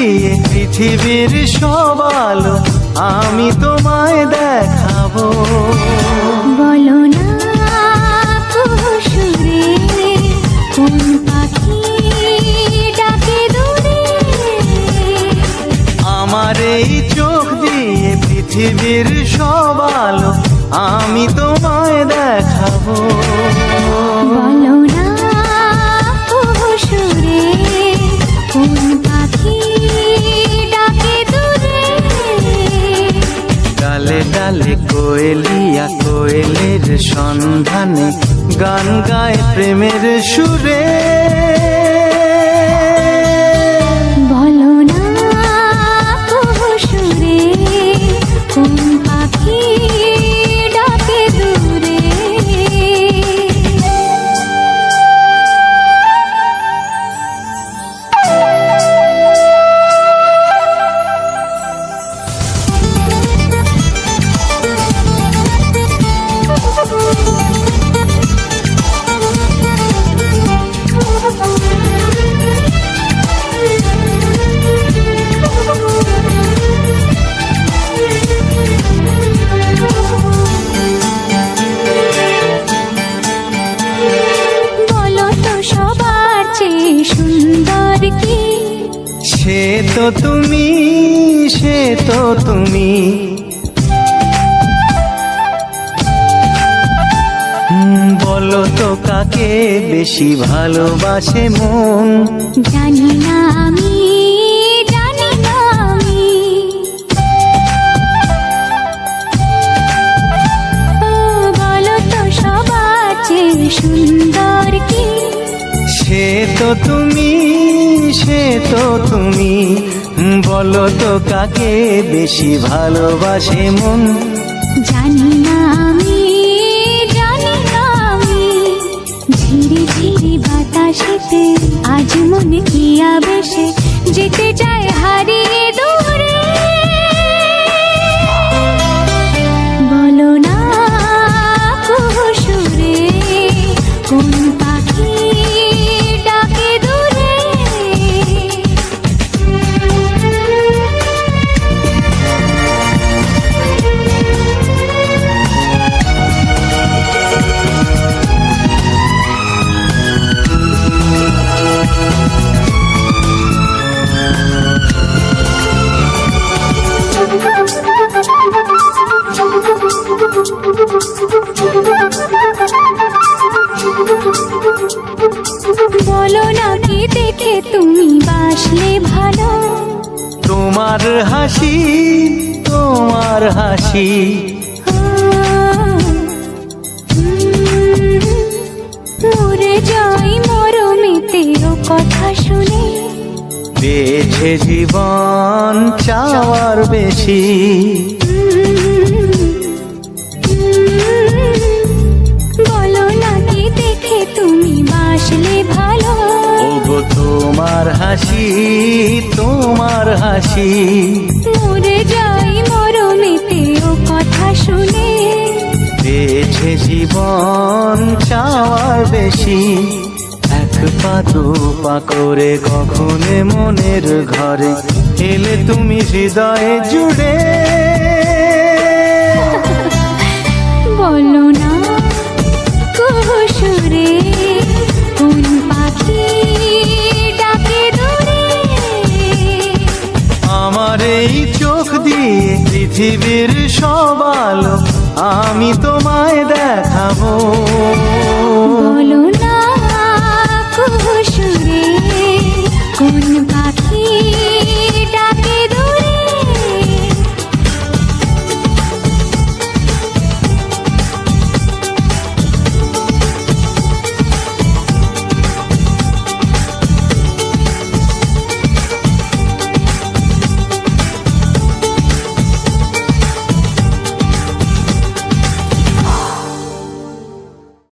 দিয়ে পৃথিবীর সব আলো আমি তোমায় দেখাবো। বলো না সুরে কোন পাখি ডাকে দূরে। আমার এই চোখ দিয়ে পৃথিবীর সব আলো আমি তোমায় দেখাবো। বলো না সুরে কোন পাখি ডাকে দূরে। ডালে ডালে কোয়েলিয়া কোয়েলের সন্ধানে গান গায় প্রেমের সুরে। বলো না সুরে কোন পাখি ডাকে দূরে। সুন্দর কি সে তো তুমি, সে তো তুমি। বলো তো কাকে বেশি ভালোবাসে মন। জানি না আমি, জানি না আমি। বলো তো সবার চেয়ে সুন্দর কি সে তো তুমি, সে তো তুমি। বলো তো কাকে বেশি ভালোবাসে মন। জানি না আমি, জানি না আমি। ঝিরি ঝিরি বাতাসেতে আজ মনে কি আবেশে যেতে চায় হারিয়ে দূরে। বলো না সুরে কোন পাখি ডাকে দূরে। বলো না কি দেখে তুমি বাসলে ভালো। তোমার হাসি, তোমার হাসি। মরে যাই মরমেতে ও কথা শুনে। বেঁচে জীবন চাওয়ার বেশি। বলো না কি দেখে তুমি বাসলে ভালো। ওগো তোমার হাসি, তোমার হাসি। মরে যাই মরমেতে ও কথা শুনে। বেঁচে জীবন চাওয়ার বেশি। এক পা দু পা করে কখনে মনের ঘরে এলে তুমি হৃদয়ে জুড়ে। বলো না সুরে কোন পাখি ডাকে দূরে। আমার এই চোখ দিয়ে পৃথিবীর সব আলো আমি তোমায় দেখাবো। বলো